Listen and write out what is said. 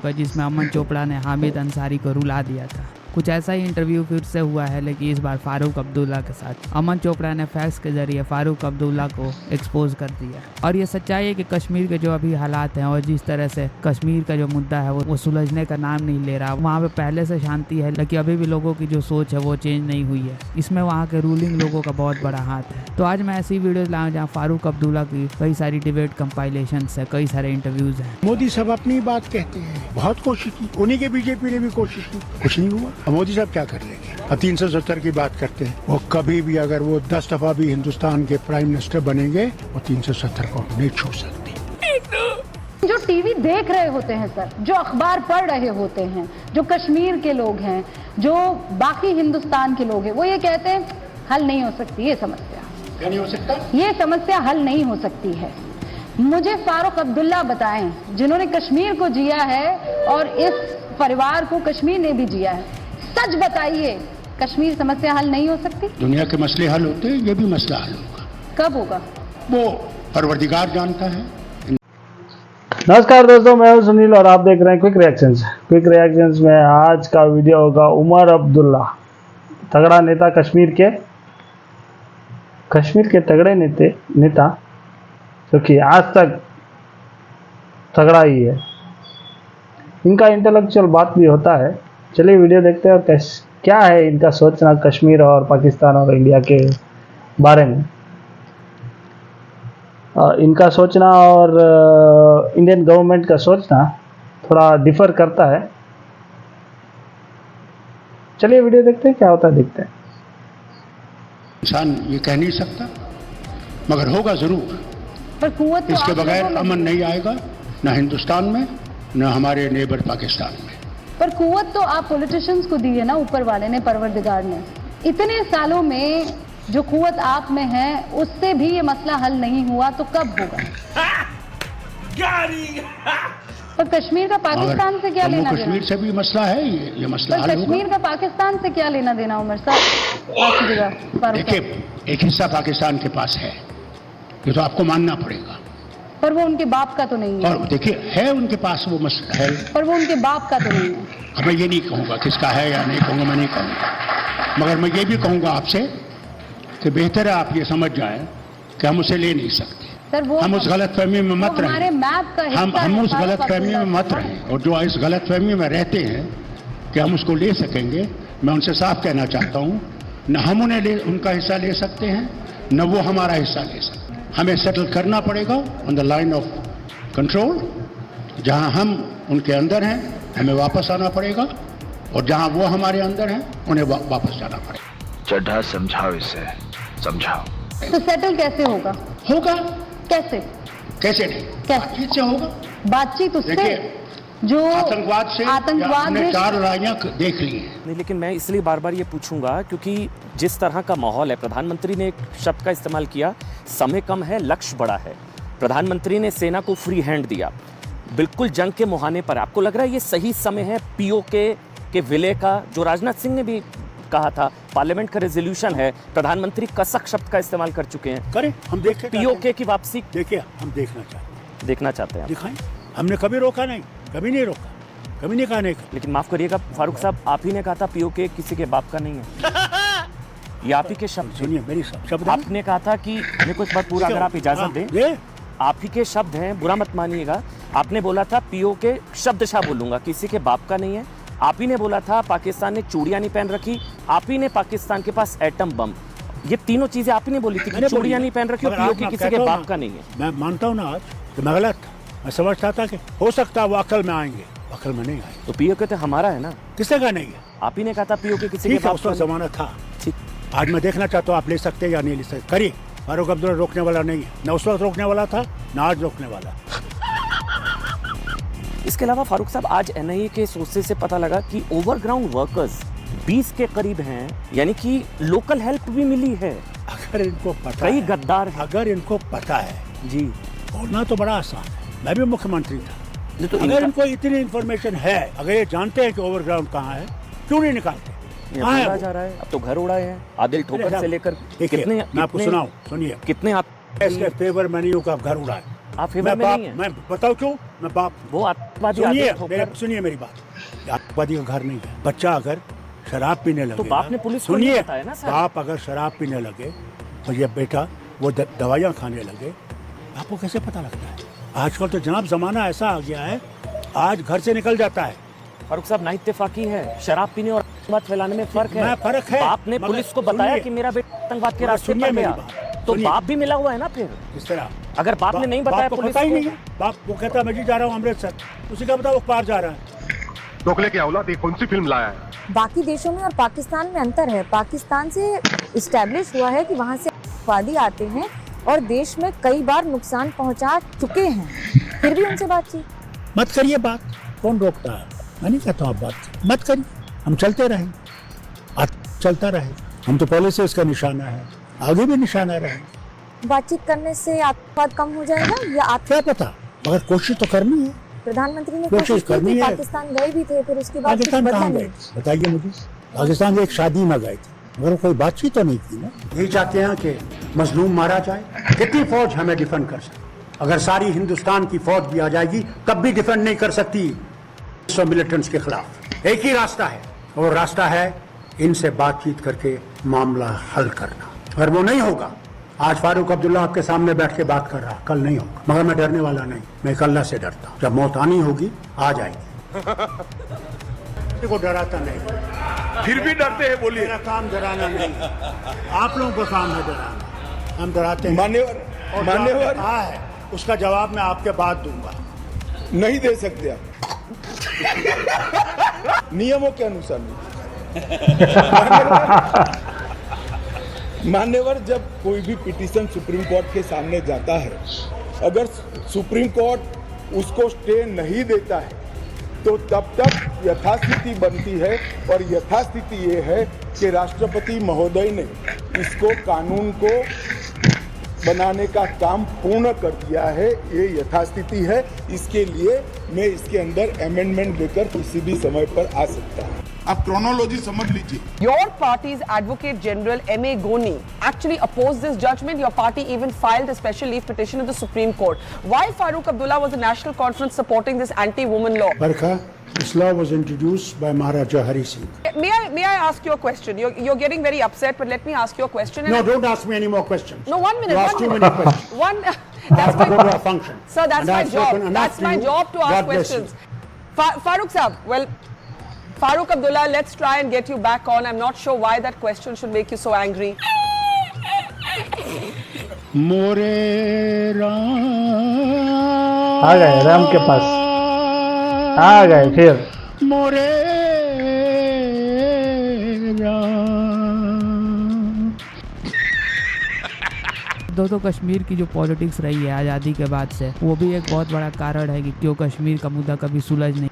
का, जिसमें अमन चोपड़ा ने हामिद अंसारी को रुला दिया था। कुछ ऐसा ही इंटरव्यू फिर से हुआ है, लेकिन इस बार फारूक अब्दुल्ला के साथ। अमन चोपड़ा ने फैक्स के जरिए फारूक अब्दुल्ला को एक्सपोज कर दिया। और ये सच्चाई है कि कश्मीर के जो अभी हालात हैं और जिस तरह से कश्मीर का जो मुद्दा है वो सुलझने का नाम नहीं ले रहा। वहाँ पे पहले से शांति है, लेकिन अभी भी लोगों की जो सोच है वो चेंज नहीं हुई है। इसमें वहाँ के रूलिंग लोगों का बहुत बड़ा हाथ है। तो आज मैं ऐसी वीडियोज लाऊं जहाँ फारूक अब्दुल्ला की कई सारी डिबेट कंपाइलेशन है, कई सारे इंटरव्यूज हैं। मोदी साहब अपनी बात कहते हैं, बहुत कोशिश की, उन्हीं के बीजेपी ने भी कोशिश की, कुछ नहीं हुआ। अब मोदी साहब क्या कर लेंगे? अब 370 की बात करते हैं। वो कभी भी अगर वो 10 दफा भी हिंदुस्तान के प्राइम मिनिस्टर बनेंगे, वो 370 को नहीं छू सकती। जो टीवी देख रहे होते हैं सर, जो अखबार पढ़ रहे होते हैं, जो कश्मीर के लोग हैं, जो बाकी हिंदुस्तान के लोग हैं, वो ये कहते हैं हल नहीं हो सकती ये समस्या। क्या नहीं हो सकता? ये समस्या हल नहीं हो सकती है। मुझे फारूक अब्दुल्ला बताएं, जिन्होंने कश्मीर को जिया है और इस परिवार को कश्मीर ने भी जिया है, सच बताइए, कश्मीर समस्या हल नहीं हो सकती? दुनिया के मसले हल होते हैं, ये भी मसला हल होगा। कब होगा? वो परवरदिगार जानता है। नमस्कार दोस्तों, मैं हूं सुनील और आप देख रहे हैं क्विक रिएक्शंस। क्विक रिएक्शंस में आज का वीडियो होगा उमर अब्दुल्ला, तगड़ा नेता, कश्मीर के तगड़े नेता जो कि आज तक तगड़ा ही है। इनका इंटेलेक्चुअल बात भी होता है। चलिए वीडियो देखते हैं और क्या है इनका सोचना कश्मीर और पाकिस्तान और इंडिया के बारे में। इनका सोचना और इंडियन गवर्नमेंट का सोचना थोड़ा डिफर करता है। चलिए वीडियो देखते हैं, क्या होता है देखते हैं। इंसान ये कह नहीं सकता, मगर होगा जरूर। पर कुव्वत तो इसके आप बगैर लोगों में अमन नहीं आएगा, न हिंदुस्तान में न हमारे नेबर पाकिस्तान में। पर कुव्वत तो आप पॉलिटिशियंस को दी है ना, ऊपर वाले ने, परवरदिगार ने। इतने सालों में जो कुव्वत आप में है, उससे भी ये मसला हल नहीं हुआ, तो कब होगा? पर कश्मीर का पाकिस्तान से क्या लेना देना? कश्मीर से भी मसला है, ये मसला हल होगा। कश्मीर का पाकिस्तान से क्या लेना देना उमर साहब? देखिए, एक हिस्सा पाकिस्तान के पास है, ये तो आपको मानना पड़ेगा। पर वो उनके बाप का तो नहीं है। और देखिए, है उनके पास वो मसला है, पर वो उनके बाप का तो नहीं है। अब मैं ये नहीं कहूँगा किसका है या नहीं कहूँगा, मैं नहीं कहूँगा, मगर मैं ये भी कहूँगा आपसे कि बेहतर है आप ये समझ जाएं कि हम उसे ले नहीं सकते। सर वो हम उस गलतफहमी में मत रहें। हमारे मैप का हिस्सा हम है, उस फारूक गलतफहमी में अब्दुल्ला मत रहें, और जो इस गलतफहमी में रहते हैं कि हम उसको ले सकेंगे, मैं उनसे साफ कहना चाहता हूँ, न हम उनका हिस्सा ले सकते हैं, न वो हमारा हिस्सा ले सकते हैं। हमें सेटल करना पड़ेगा on the line of control. जहाँ हम उनके अंदर हैं, हमें वापस आना पड़ेगा, और जहाँ वो हमारे अंदर हैं, उन्हें वापस जाना पड़ेगा। चड्ढा समझाओ, इसे समझाओ। तो सेटल कैसे होगा? कैसे नहीं, बातचीत से होगा। बातचीत उससे देखिए, जो आतंकवाद ने 4 लड़ाइयाँ देख ली हैं। नहीं, लेकिन मैं इसलिए बार बार ये पूछूंगा क्योंकि जिस तरह का माहौल है, प्रधानमंत्री ने एक शब्द का इस्तेमाल किया, समय कम है, लक्ष्य बड़ा है। प्रधानमंत्री ने सेना को फ्री हैंड दिया, बिल्कुल जंग के मुहाने पर। आपको लग रहा है ये सही समय है पीओके के विलय का, जो राजनाथ सिंह ने भी कहा था, पार्लियामेंट का रेजोल्यूशन है, प्रधानमंत्री कसक शब्द का इस्तेमाल कर चुके हैं। करें, हम देखें पीओके की वापसी। देखिए, हम देखना चाहते हैं। दिखाएं, हमने कभी रोका नहीं, कभी नहीं रोका, कभी नहीं कहा नहीं। लेकिन माफ करिएगा फारूक साहब, आप ही ने कहा था पीओके किसी के बाप का नहीं है। ये आप ही के शब्द। सुनिए मेरी शब्द। आपने कहा था कि मेरे को एक बार पूरा, अगर आप इजाजत दें, आप ही के शब्द हैं, बुरा मत मानिएगा। आपने बोला था पीओके शब्दशः बोलूंगा, किसी के बाप का नहीं है। आप ही ने बोला था पाकिस्तान ने चूड़ियां नहीं पहन रखी, आप ही ने पाकिस्तान के पास एटम बम, ये तीनों चीजें आप ही ने बोली थी कि चूड़ियां नहीं पहन रखी, पीओके किसी के बाप का नहीं है। मैं मानता हूं ना आज कि मैं गलत था। मैं समझता था कि हो सकता है वो अकल में आएंगे, अकल में नहीं आए। तो पीओके तो हमारा है ना। किसने कहा नहीं है? आप ही ने कहा था पीओके किसी के बाप का। जमाना था। ठीक, आज मैं देखना चाहता हूँ आप ले सकते हैं या नहीं ले सकते। करिए, फारूक अब्दुल्ला रोकने वाला नहीं है, न उस वक्त रोकने वाला था, न आज रोकने वाला। इसके अलावा फारूक साहब, आज एनआईए के सोर्सेज से पता लगा कि ओवरग्राउंड वर्कर्स 20 के करीब हैं, यानी कि लोकल हेल्प भी मिली है। अगर इनको पता कई है, गद्दार हैं। अगर इनको पता है जी, बोलना तो बड़ा आसान है। मैं भी मुख्यमंत्री था। तो अगर इनको इतनी इन्फॉर्मेशन है, अगर ये जानते हैं कि ओवरग्राउंड कहाँ है, क्यों नहीं निकालते? यहाँ जा रहा है। अब तो घर उड़ाए हैं, आदिल ठोकर से लेकर कितने, मैं आपको सुनाऊं, सुनिए, कितने आप इसके फेवर में नहीं हूं कि आप घर उड़ाए। आप फेवर में नहीं है। मैं बताओ क्यों, मैं बाप, वो आतंकवादी आदमी ठोकर। सुनिए मेरी बात, आतंकवादी का घर नहीं है। बच्चा अगर शराब पीने लगे, तो बाप ने पुलिस को नहीं सुनिए, बताया ना सर। बाप अगर शराब पीने लगे और ये बेटा वो दवाइयाँ खाने लगे, आपको कैसे पता लगता है? आजकल तो जनाब जमाना ऐसा आ गया है, आज घर से निकल जाता है। फारूक साहब, ना इत्तेफाकी है, शराब पीने और आतंकवाद फैलाने में फर्क है। फर्क है। बाप ने पुलिस को बताया कि मेरा बेटा आतंकवाद के रास्ते पर गया, तो बाप भी मिला हुआ है ना। फिर इस तरह अगर बाप ने नहीं बताया को पुलिस पता ही को, नहीं है। बाप वो कहता मैं जी जा रहा हूँ अमृतसर, उसी का बताओ वो पार जा रहा है। दोगले की औलाद ये कौन सी फिल्म लाया है? बाकी देशों में और पाकिस्तान में अंतर है। पाकिस्तान से इस्टेब्लिश हुआ है कि वहाँ से आतंकवादी आते हैं और देश में कई बार नुकसान पहुँचा चुके हैं, फिर भी उनसे बातचीत मत करिए बात, कौन रोकता है? मैं नहीं कहता हूँ आप बात मत करिए, हम चलते रहें, चलता रहे। हम तो पहले से इसका निशाना है, आगे भी निशाना रहे। बातचीत करने से आतंकवाद कम हो जाएगा या आप क्या पता, मगर कोशिश तो करनी है। प्रधानमंत्री ने कोशिश कोशिश की करनी थी, है। पाकिस्तान गए भी थे, फिर उसके बाद कुछ पाकिस्तान बदला कहाँ नहीं। गए बताइए मुझे? पाकिस्तान एक शादी में गए थे, मगर कोई बातचीत तो नहीं की ना। यही चाहते हैं कि मजलूम मारा जाए। कितनी फौज हमें डिफेंड कर सकती? अगर सारी हिंदुस्तान की फौज भी आ जाएगी तब भी डिफेंड नहीं कर सकती मिलिटेंट्स के खिलाफ। एक ही रास्ता है, और रास्ता है इनसे बातचीत करके मामला हल करना। अगर वो नहीं होगा, आज फारूक अब्दुल्ला आपके सामने बैठ के बात कर रहा, कल नहीं होगा। मगर मैं डरने वाला नहीं, मैं अल्लाह से डरता हूँ। जब मौत आनी होगी आ जाएगी। देखो डराता नहीं, फिर भी डरते हैं, बोलिए। मेरा काम डराना नहीं, आप लोगों का काम है डराना। हम डराते हैं। मान्यवर हाँ है, उसका जवाब मैं आपके बाद दूंगा। नहीं दे सकते आप, नियमों के अनुसार नहीं। मान्यवर, जब कोई भी पिटीशन सुप्रीम कोर्ट के सामने जाता है, अगर सुप्रीम कोर्ट उसको स्टे नहीं देता है तो तब तक यथास्थिति बनती है, और यथास्थिति ये है कि राष्ट्रपति महोदय ने इसको कानून को बनाने का काम पूर्ण कर दिया है। ये यथास्थिति है, इसके लिए मैं इसके अंदर अमेंडमेंट देकर किसी भी समय पर आ सकता हूँ। आप क्रोनोलॉजी समझ लीजिए। Your party's Advocate General M.A. Goni actually opposed this judgment. Your party even filed a special leave petition at the Supreme Court. Why Farooq Abdullah was a national conference supporting this anti-woman law? Barkha, this law was introduced by Maharaja Hari Singh. May I ask you a question? You're getting very upset, but let me ask you a question. No, don't ask me any more questions. No, 1 minute. You asked too many questions. I have to go to a function. Sir, that's And my I've spoken job. enough That's to my you. job to ask God bless questions. you. Farooq Saab, well, Farooq Abdullah, let's try and get you back on. I'm not sure why that question should make you so angry. मोरे राम आ गए राम के पास, आ गए फिर। मोरे राम। दोस्तों, कश्मीर की जो politics रही है आज़ादी के बाद से, वो भी एक बहुत बड़ा कारण है कि क्यों कश्मीर का मुद्दा कभी सुलझ नहीं